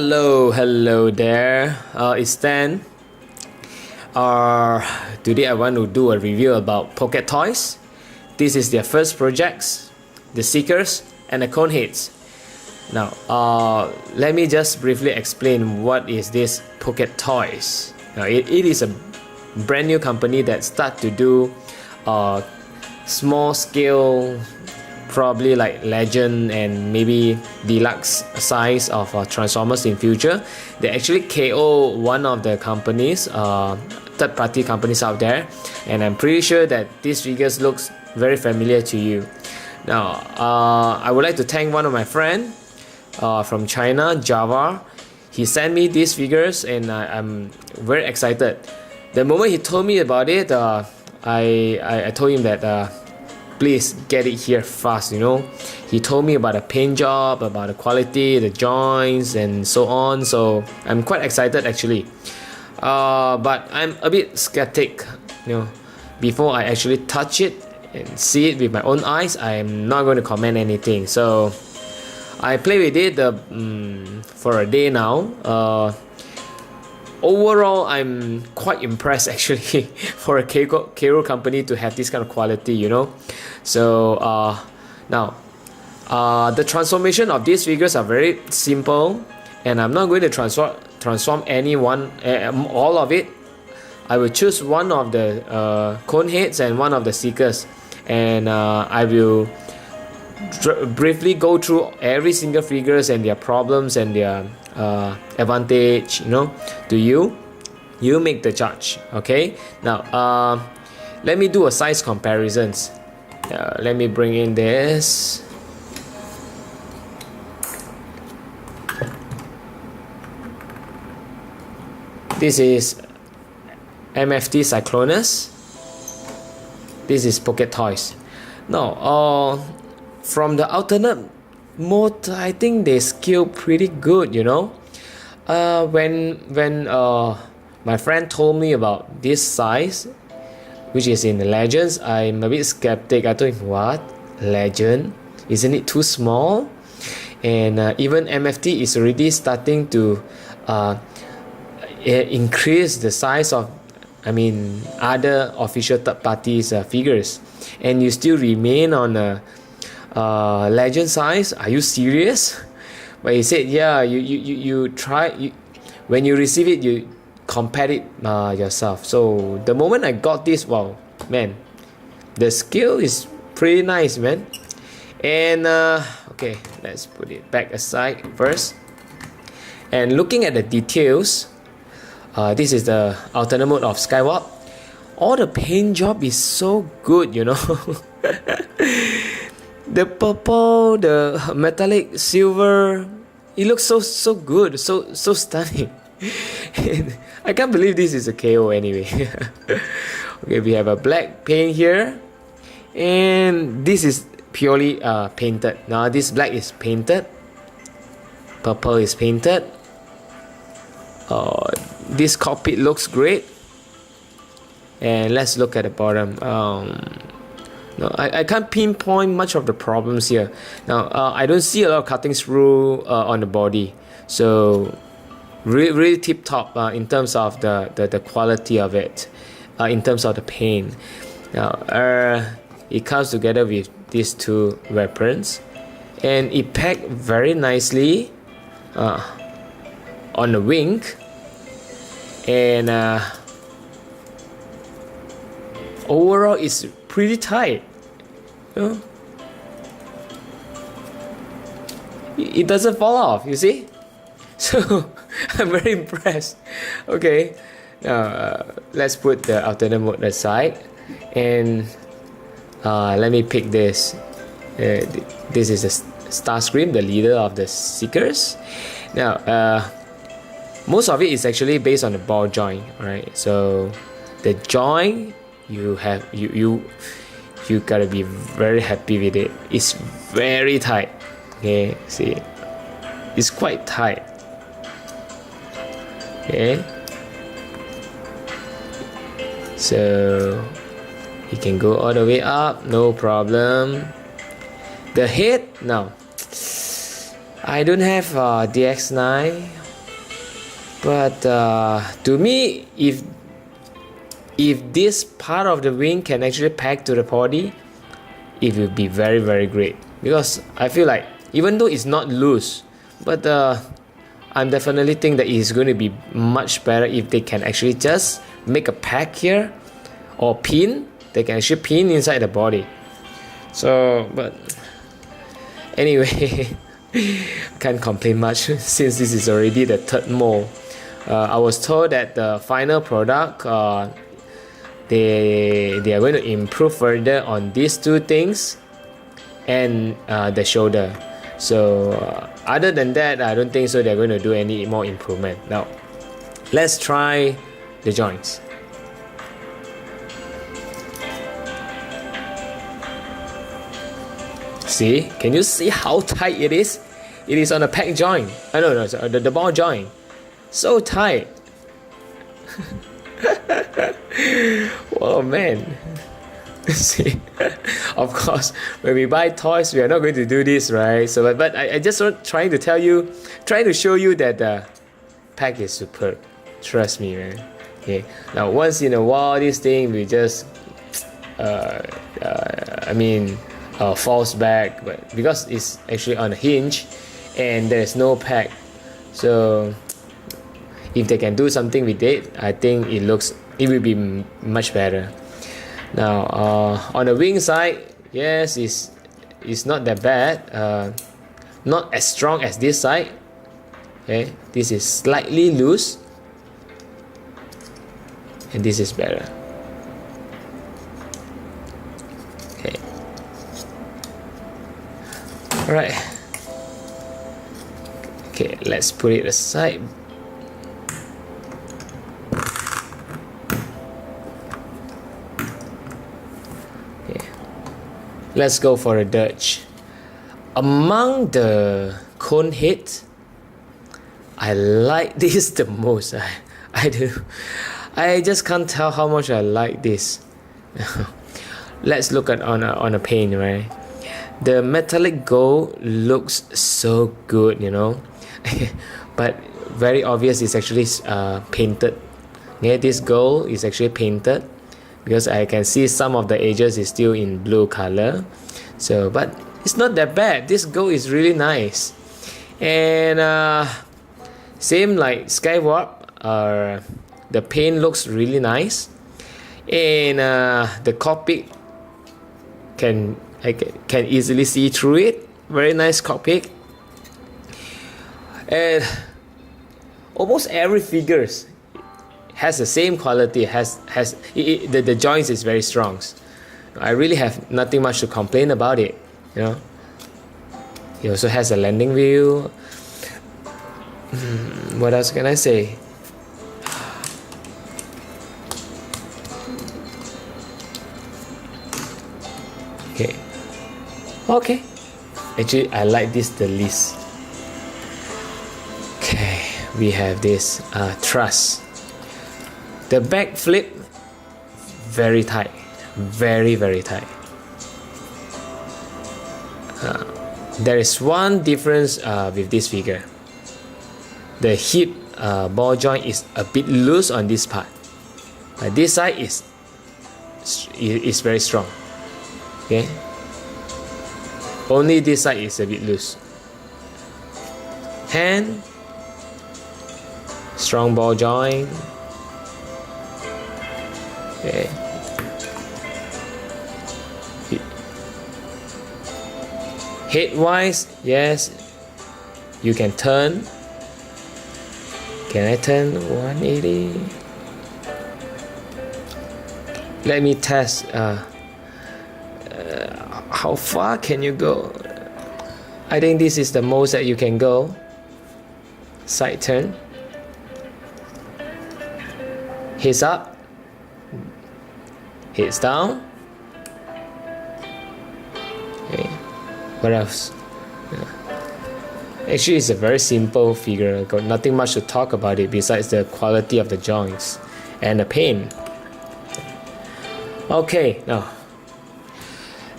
Hello there. It's Dan. Today I want to do a review about Pocket Toys. This is their first projects, the Seekers and the Coneheads. Now, let me just briefly explain what is this Pocket Toys. Now, it is a brand new company that start to do small scale, probably like legend and maybe deluxe size of Transformers in future. They actually KO one of the companies, third-party companies out there, and I'm pretty sure that these figures looks very familiar to you. Now, I would like to thank one of my friend from China, Java. He sent me these figures, and I'm very excited. The moment he told me about it, I told him that please get it here fast, you know. He told me about the paint job, about the quality, the joints and so on, so I'm quite excited actually. But I'm a bit skeptic, you know. Before I actually touch it and see it with my own eyes, I'm not going to comment anything. So I play with it for a day now. Overall, I'm quite impressed actually for a Kero company to have this kind of quality, you know. So now the transformation of these figures are very simple, and I'm not going to transform all of it. I will choose one of the Coneheads and one of the Seekers, and I will briefly go through every single figures and their problems and their advantage, you know, to you. You make the judge. Okay, now let me do a size comparisons. Let me bring in this. This is MFT Cyclonus. This is Pocket Toys. Now from the alternate mode, I think they scale pretty good, you know. When my friend told me about this size, which is in the Legends, I'm a bit skeptic. I thought, what? Legend? Isn't it too small? And even MFT is already starting to increase the size of, other official third parties figures, and you still remain on a legend size. Are you serious? But he said, yeah, you try, when you receive it, you compare it yourself. So the moment I got this, wow, man, the scale is pretty nice, man. And okay, let's put it back aside first. And looking at the details, this is the alternate mode of Skywalk. All the paint job is so good, you know. The purple, the metallic silver, it looks so good, so stunning. I can't believe this is a KO anyway. Okay, we have a black paint here, and this is purely painted. Now this black is painted, purple is painted. This cockpit looks great, and let's look at the bottom. No, I can't pinpoint much of the problems here. Now I don't see a lot of cutting through on the body, so really tip top in terms of the quality of it, in terms of the paint. Now it comes together with these two weapons, and it packed very nicely on the wing, and overall it's pretty tight, you know? It doesn't fall off, you see. So I'm very impressed. Okay, now let's put the alternate mode aside, and let me pick this. This is a Starscream, the leader of the Seekers. Now most of it is actually based on the ball joint. Alright, so the joint, you gotta be very happy with it. It's very tight. Okay, see, it's quite tight. Okay, so you can go all the way up, no problem. The head, now I don't have DX9 But to me, if this part of the wing can actually pack to the body, it will be very, very great. Because I feel like even though it's not loose, but I'm definitely think that it's going to be much better if they can actually just make a pack here or pin. They can actually pin inside the body. So, but anyway, can't complain much since this is already the third mold. I was told that the final product, they are going to improve further on these two things and the shoulder. So other than that, I don't think so they're going to do any more improvement. Now let's try the joints. See, can you see how tight it is? It is on a peg joint. No, sorry, the ball joint. So tight. Oh man. See, of course, when we buy toys, we are not going to do this, right? So, but I just trying to show you that the pack is superb. Trust me, man. Okay. Now, once in a while, this thing will just, falls back, but because it's actually on a hinge, and there's no pack, so if they can do something with it, I think it will be much better. Now on the wing side, yes, it's not that bad, not as strong as this side. Okay, this is slightly loose and this is better. Okay, all right. Okay, let's put it aside. Let's go for a Dutch. Among the Coneheads, I like this the most. I do. I just can't tell how much I like this. Let's look at on a paint, right? The metallic gold looks so good, you know, but very obvious it's actually painted. Yeah, this gold is actually painted, because I can see some of the edges is still in blue color. So, but it's not that bad. This gold is really nice. And same like Skywarp, the paint looks really nice. And the cockpit I can easily see through it. Very nice cockpit. And almost every figures has the same quality. The joints is very strong. I really have nothing much to complain about it. You know, it also has a landing wheel. What else can I say? Okay. Actually, I like this the least. Okay, we have this truss. The back flip, very tight, very tight. There is one difference with this figure. The hip ball joint is a bit loose on this part. This side is very strong. Okay. Only this side is a bit loose. Hand, strong ball joint. Okay. Head wise, yes, you can turn. Can I turn 180? Let me test. How far can you go? I think this is the most that you can go. Side turn. Heads up. Heads down. Okay. What else? Actually, it's a very simple figure. Got nothing much to talk about it besides the quality of the joints and the paint. Okay, now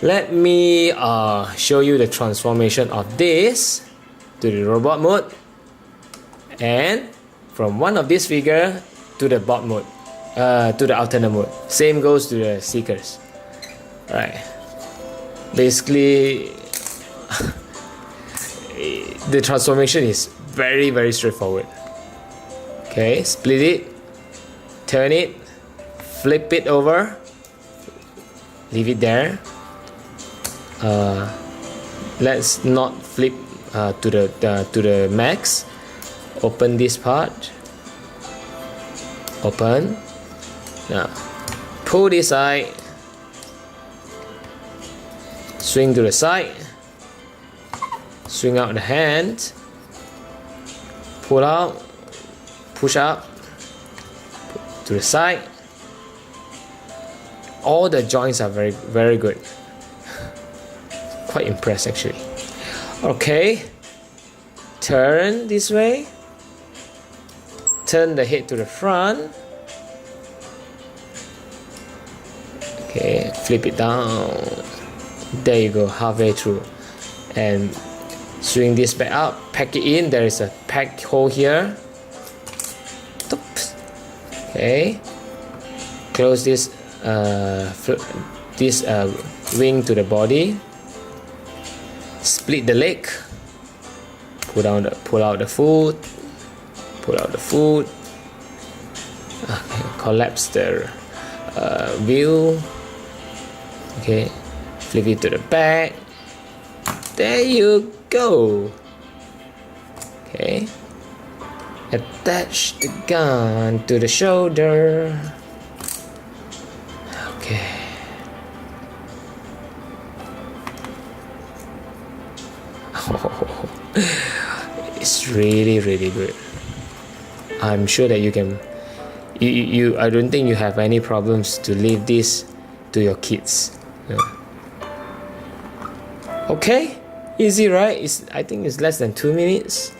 let me show you the transformation of this to the robot mode and from one of these figure to the bot mode, to the alternate mode. Same goes to the seekers. Right. Basically, the transformation is very straightforward. Okay, split it, turn it, flip it over, leave it there. Let's not flip to the max. Open this part. Open. Now pull this side. Swing to the side. Swing out the hand. Pull out. Push up. To the side. All the joints are very good. Quite impressed actually. Okay. Turn this way. Turn the head to the front. Okay, flip it down. There you go, halfway through. And swing this back up, pack it in. There is a pack hole here. Okay. Close this wing to the body. Split the leg. Pull out the foot. Pull out the foot. Okay, collapse the wheel. Okay, flip it to the back. There you go. Okay, attach the gun to the shoulder. Okay. It's really good. I'm sure that you can. I don't think you have any problems to leave this to your kids. Yeah. Okay, easy, right? I think it's less than 2 minutes.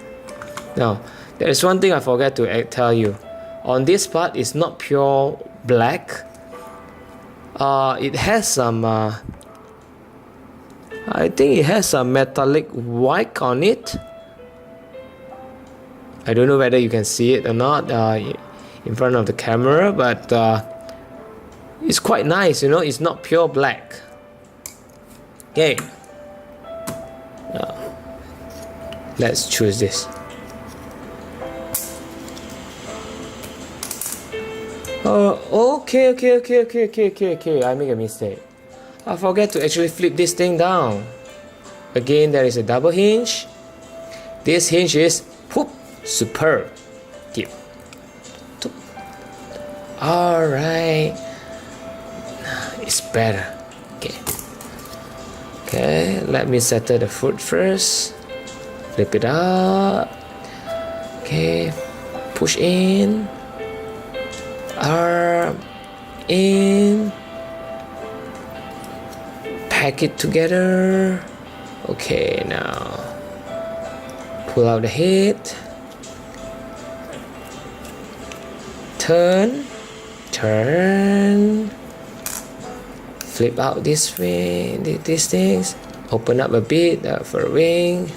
Now, there is one thing I forgot to tell you. On this part, it's not pure black. It has some. I think it has some metallic white on it. I don't know whether you can see it or not in front of the camera, but it's quite nice, you know. It's not pure black. Okay. Now, let's choose this. Okay. I make a mistake. I forget to actually flip this thing down. Again, there is a double hinge. This hinge is whoop, superb. Tip. Alright. It's better. Okay, let me settle the foot first. Flip it up. Okay, push in. Arm in. Pack it together. Okay, now pull out the head. Turn. Flip out this way, these things. Open up a bit for a wing.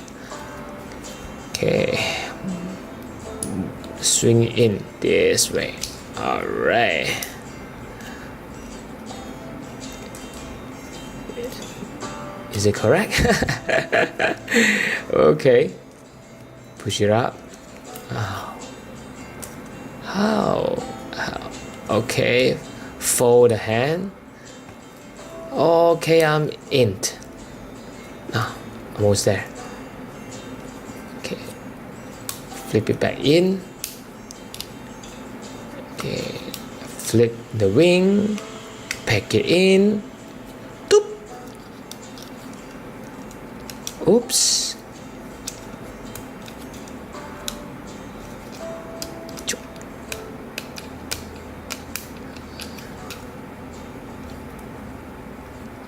Okay. Swing it in this way. Alright. Is it correct? Okay. Push it up. How? Okay. Fold the hand. Okay, I'm in. Almost there. Okay. Flip it back in. Okay. Flip the wing. Pack it in. Doop. Oops.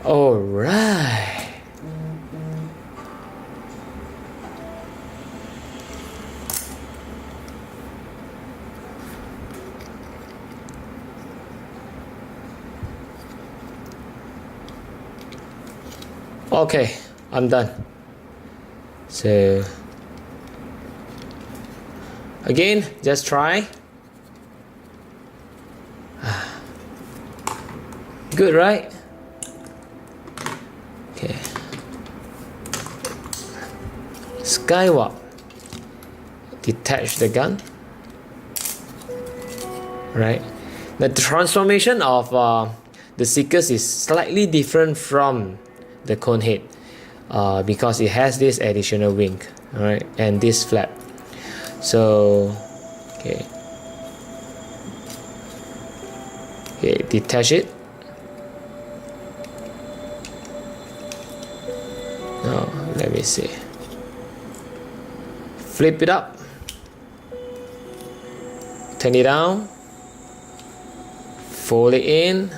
All right. Okay, I'm done. So Again, just try. Good, right? Okay. Skywalk. Detach the gun. Right. The transformation of the Seekers is slightly different from the Conehead because it has this additional wing, alright, and this flap. So, okay, detach it. Now, let me see. Flip it up. Turn it down. Fold it in.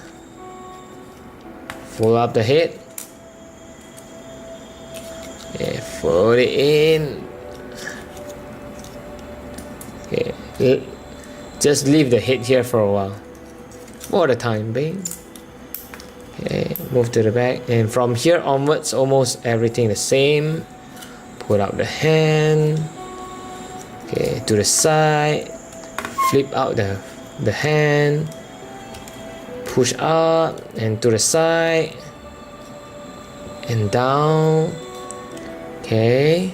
Fold up the head. Fold it in. Okay, just leave the head here for a while, for the time being. Okay, move to the back, and from here onwards, almost everything the same. Pull out the hand. Okay, to the side. Flip out the hand. Push up and to the side and down. Okay.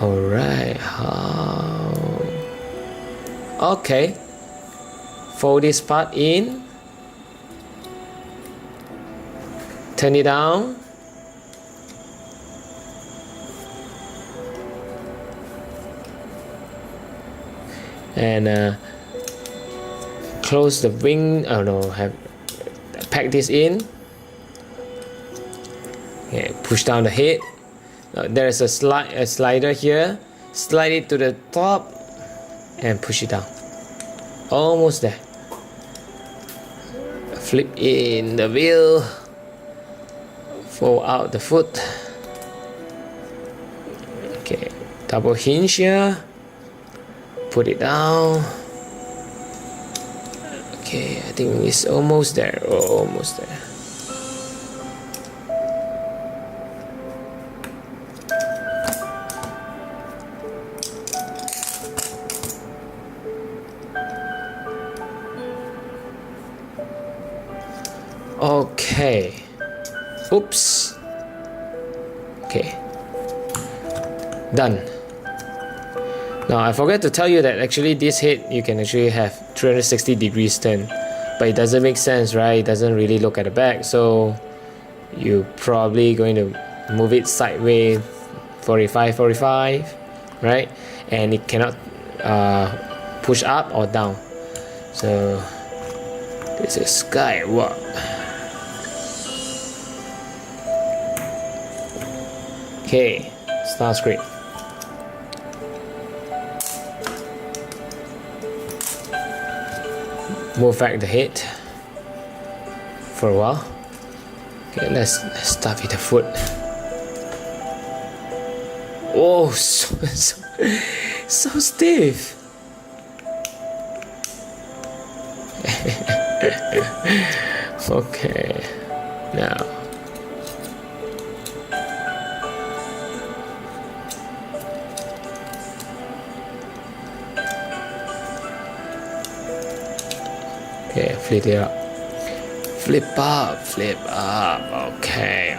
Alright. Okay. Fold this part in. Turn it down. And close the wing. Oh no, pack this in. Okay, push down the head. There's a slider here. Slide it to the top and push it down. Almost there. Flip in the wheel. Fold out the foot. Okay, double hinge here. Put it down. Okay, I think it's almost there. Almost there. Okay. Oops. Okay. Done. Now I forgot to tell you that actually this head you can actually have 360 degrees turn, but it doesn't make sense, right? It doesn't really look at the back, so you're probably going to move it sideways 45, right? And it cannot push up or down. So this is Skywalk. Okay, Starscream. Move back the head for a while. Okay, let's start with the foot. Oh, so stiff. Okay, now. Okay, flip it up. Flip up, flip up. Okay.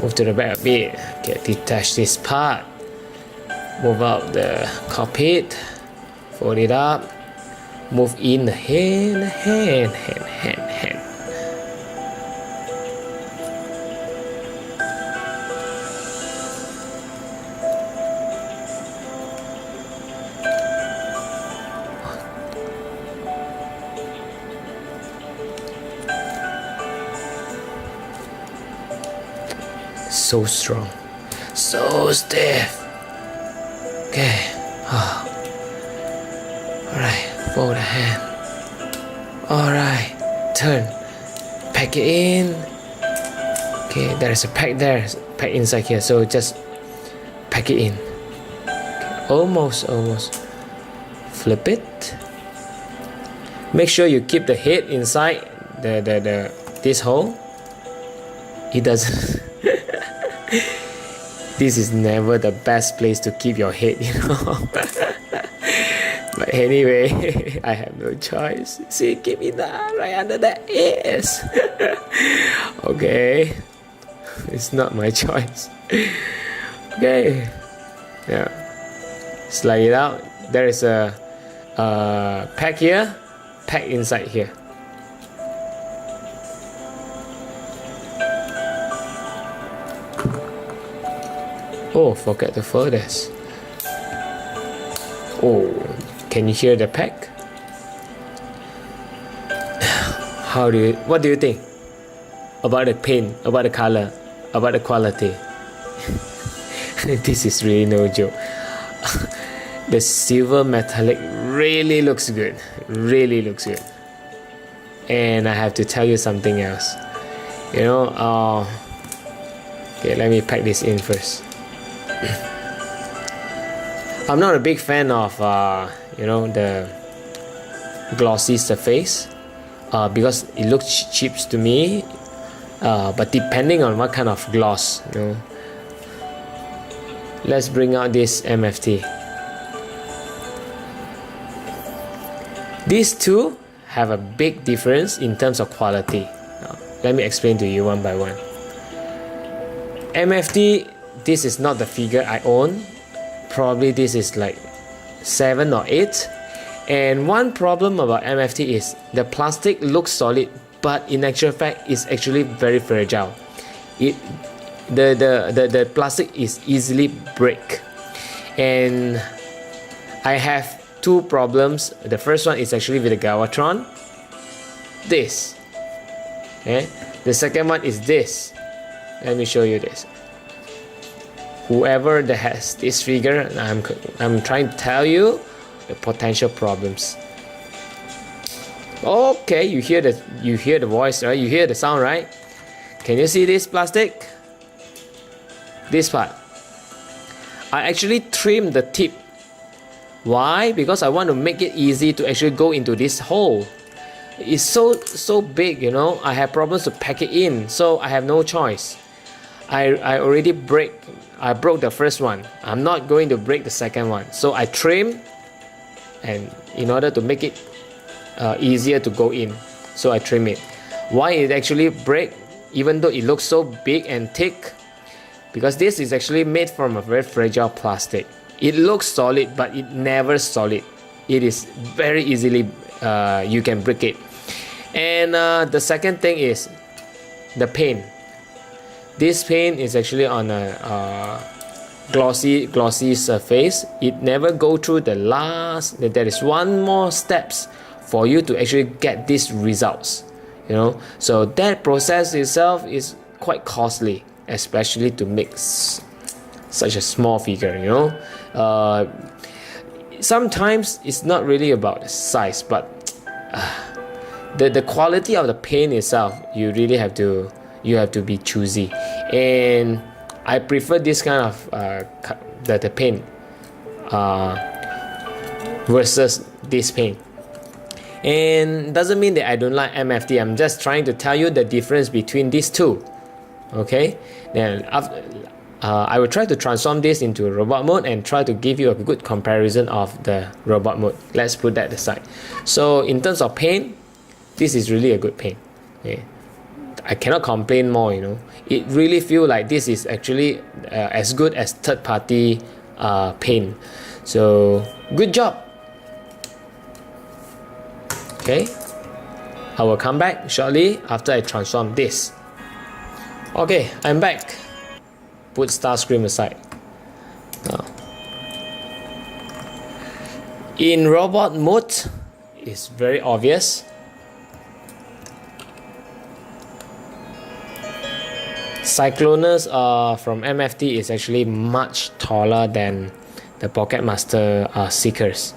Move to the back a bit. Okay, detach this part. Move out the cockpit. Fold it up. Move in the hand. So strong, so stiff. Okay. Alright, fold the hand. Alright, turn. Pack it in. Okay, there is a pack there. Pack inside here, so just pack it in. Okay, almost. Flip it. Make sure you keep the head inside this hole. It doesn't This is never the best place to keep your head, you know. But anyway, I have no choice. See, give me that right under the ears. Okay, it's not my choice. Okay, yeah, slide it out. There is a pack here, pack inside here. Oh, forget to fold this. Oh, can you hear the pack? What do you think about the paint, about the color, about the quality? This is really no joke. The silver metallic really looks good. Really looks good. And I have to tell you something else. You know, okay, let me pack this in first. I'm not a big fan of you know, the glossy surface because it looks cheap to me, but depending on what kind of gloss, you know. Let's bring out this MFT. These two have a big difference in terms of quality. Now, let me explain to you one by one. MFT, this is not the figure I own. Probably this is like 7 or 8. And one problem about MFT is the plastic looks solid, but in actual fact it's actually very fragile. The plastic is easily break. And I have two problems. The first one is actually with the Galvatron. This. Okay? The second one is this. Let me show you this. Whoever that has this figure, I'm trying to tell you the potential problems. Okay, you hear the voice, right? You hear the sound, right? Can you see this plastic? This part. I actually trimmed the tip. Why? Because I want to make it easy to actually go into this hole. It's so big, you know. I have problems to pack it in, so I have no choice. I already broke the first one. I'm not going to break the second one. So I trim, and in order to make it easier to go in, so I trim it. Why it actually break, even though it looks so big and thick? Because this is actually made from a very fragile plastic. It looks solid, but it never solid. It is very easily you can break it. And the second thing is the paint. This paint is actually on a glossy surface. It never go through the last. There is one more steps for you to actually get these results. You know, so that process itself is quite costly, especially to make such a small figure. You know, sometimes it's not really about the size, but the quality of the paint itself. You really have to. You have to be choosy, and I prefer this kind of the paint versus this paint. And doesn't mean that I don't like MFT. I'm just trying to tell you the difference between these two. Okay, then after, I will try to transform this into a robot mode and try to give you a good comparison of the robot mode. Let's put that aside. So in terms of paint, this is really a good paint. Okay. I cannot complain more, you know. It really feels like this is actually as good as third-party paint. So good job. Okay, I will come back shortly after I transform this. Okay, I'm back. Put Starscream aside. Now, in robot mode, it's very obvious. Cyclonus from MFT is actually much taller than the Pocket Master Seekers.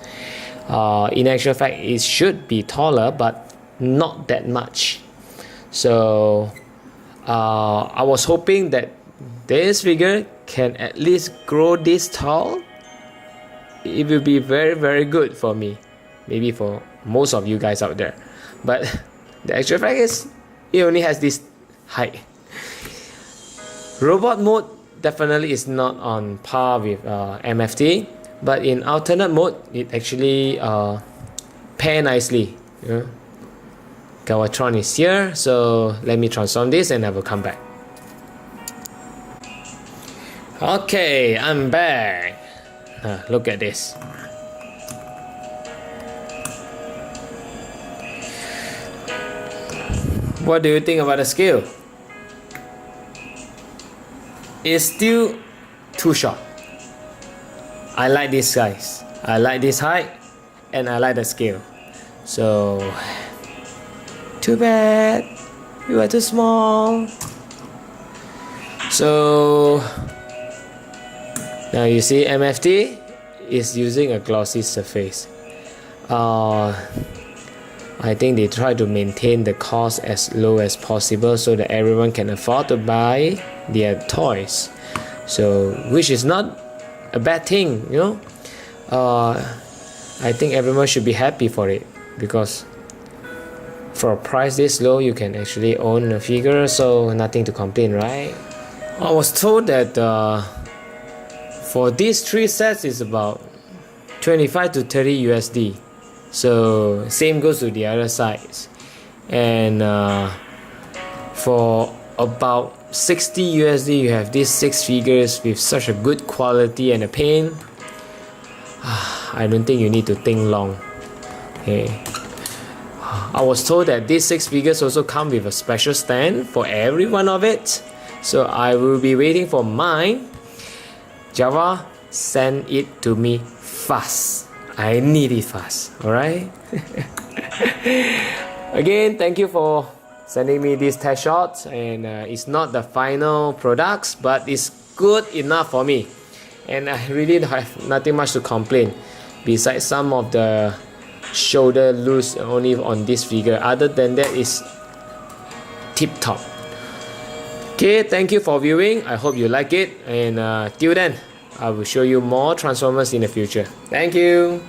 In actual fact, it should be taller, but not that much. So I was hoping that this figure can at least grow this tall. It will be very, very good for me. Maybe for most of you guys out there. But the actual fact is, it only has this height. Robot mode, definitely is not on par with MFT, but in alternate mode it actually pair nicely. Galvatron is here, so let me transform this and I will come back. Okay, I'm back. Look at this. What do you think about the scale? It's still too short. I like this size. I like this height, and I like the scale. So, too bad. You are too small. So, now you see MFT is using a glossy surface. I think they try to maintain the cost as low as possible so that everyone can afford to buy their toys. So, which is not a bad thing, I think everyone should be happy for it, because for a price this low you can actually own a figure, so nothing to complain, right? I was told that for these 3 sets is about 25 to 30 USD. So same goes to the other sides, and for about 60 USD you have these 6 figures with such a good quality and a paint. I don't think you need to think long. Okay. I was told that these 6 figures also come with a special stand for every one of it, so I will be waiting for mine. Java, send it to me fast. I need it fast. Alright. Again, thank you for sending me these test shots, and it's not the final products, but it's good enough for me, and I really have nothing much to complain besides some of the shoulder loose only on this figure. Other than that, it's tip top. Okay, thank you for viewing. I hope you like it, and till then I will show you more Transformers in the future. Thank you.